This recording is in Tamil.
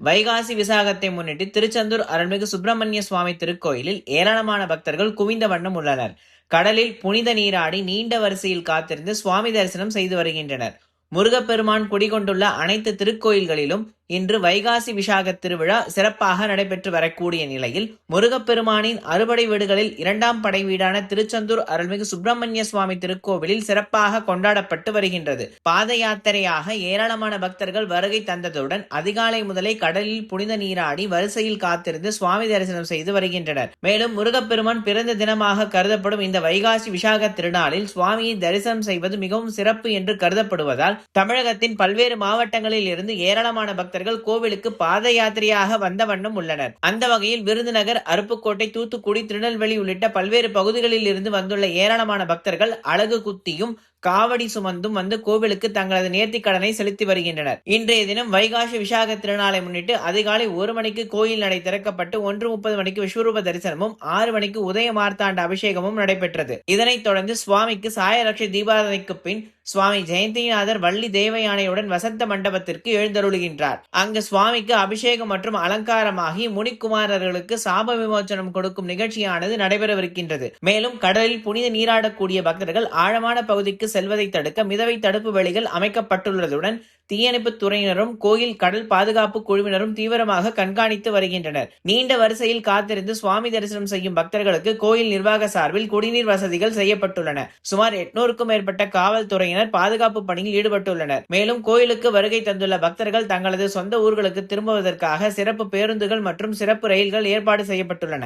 வைகாசி விசாகத்தை முன்னிட்டு திருச்செந்தூர் அருள்மிகு சுப்பிரமணிய சுவாமி திருக்கோயிலில் ஏராளமான பக்தர்கள் குவிந்த வண்ணம் உள்ளனர். கடலில் புனித நீராடி நீண்ட வரிசையில் காத்திருந்து சுவாமி தரிசனம் செய்து வருகின்றனர். முருகப்பெருமான் குடிகொண்டுள்ள அனைத்து திருக்கோயில்களிலும் இன்று வைகாசி விசாக திருவிழா சிறப்பாக நடைபெற்று வரக்கூடிய நிலையில் முருகப்பெருமானின் அறுபடை வீடுகளில் 2ஆம் படை வீடான திருச்செந்தூர் அருள்மிகு சுப்பிரமணிய சுவாமி திருக்கோவிலில் சிறப்பாக கொண்டாடப்பட்டு வருகின்றது. பாத யாத்திரையாக ஏராளமான பக்தர்கள் வருகை தந்ததுடன் அதிகாலை முதலே கடலில் புனித நீராடி வரிசையில் காத்திருந்து சுவாமி தரிசனம் செய்து வருகின்றனர். மேலும் முருகப்பெருமான் பிறந்த தினமாக கருதப்படும் இந்த வைகாசி விசாக திருநாளில் சுவாமியை தரிசனம் செய்வது மிகவும் சிறப்பு என்று கருதப்படுவதால் தமிழகத்தின் பல்வேறு மாவட்டங்களில் இருந்து ஏராளமான பக்தர்கள் கோவிலுக்கு பாத யாத்திரையாக வந்த வண்ணம் உள்ளனர். அந்த வகையில் விருதுநகர், அருப்புக்கோட்டை, தூத்துக்குடி, திருநெல்வேலி உள்ளிட்ட பல்வேறு பகுதிகளில் இருந்து வந்துள்ள ஏராளமான பக்தர்கள் அலகு குத்தியும் காவடி சுமந்தும் வந்து கோவிலுக்கு தங்களது நேர்த்திக் கடனை செலுத்தி வருகின்றனர். இன்றைய தினம் வைகாசி விசாக திருநாளை முன்னிட்டு அதிகாலை 1 மணிக்கு கோயில் நடை திறக்கப்பட்டு 1:30 மணிக்கு விஸ்வரூப தரிசனமும் 6 மணிக்கு உதய மார்த்தாண்ட அபிஷேகமும் நடைபெற்றது. இதனைத் தொடர்ந்து சுவாமிக்கு சாயலட்ச தீபாராதனைக்கு பின் சுவாமி ஜெயந்திநாதர் வள்ளி தேவயானையுடன் வசந்த மண்டபத்திற்கு எழுந்தருளுகின்றார். அங்கு சுவாமிக்கு அபிஷேகம் மற்றும் அலங்காரமாகி முனிக்குமாரர்களுக்கு சாப விமோச்சனம் கொடுக்கும் நிகழ்ச்சியானது நடைபெறவிருக்கின்றது. மேலும் கடலில் புனித நீராடக்கூடிய பக்தர்கள் ஆழமான பகுதிக்கு செல்வதை தடுக்க மிதவை தடுப்பு வேலிகள் அமைக்கப்பட்டுள்ளதுடன் தீயணைப்பு துறையினரும் கோயில் கடல் பாதுகாப்பு குழுவினரும் தீவிரமாக கண்காணித்து வருகின்றனர். நீண்ட வரிசையில் காத்திருந்து சுவாமி தரிசனம் செய்யும் பக்தர்களுக்கு கோயில் நிர்வாக சார்பில் குடிநீர் வசதிகள் செய்யப்பட்டுள்ளன. சுமார் 800க்கும் மேற்பட்ட காவல்துறையினர் பாதுகாப்பு பணியில் ஈடுபட்டுள்ளனர். மேலும் கோயிலுக்கு வருகை தந்துள்ள பக்தர்கள் தங்களது சொந்த ஊர்களுக்கு திரும்புவதற்காக சிறப்பு பேருந்துகள் மற்றும் சிறப்பு ரயில்கள் ஏற்பாடு செய்யப்பட்டுள்ளன.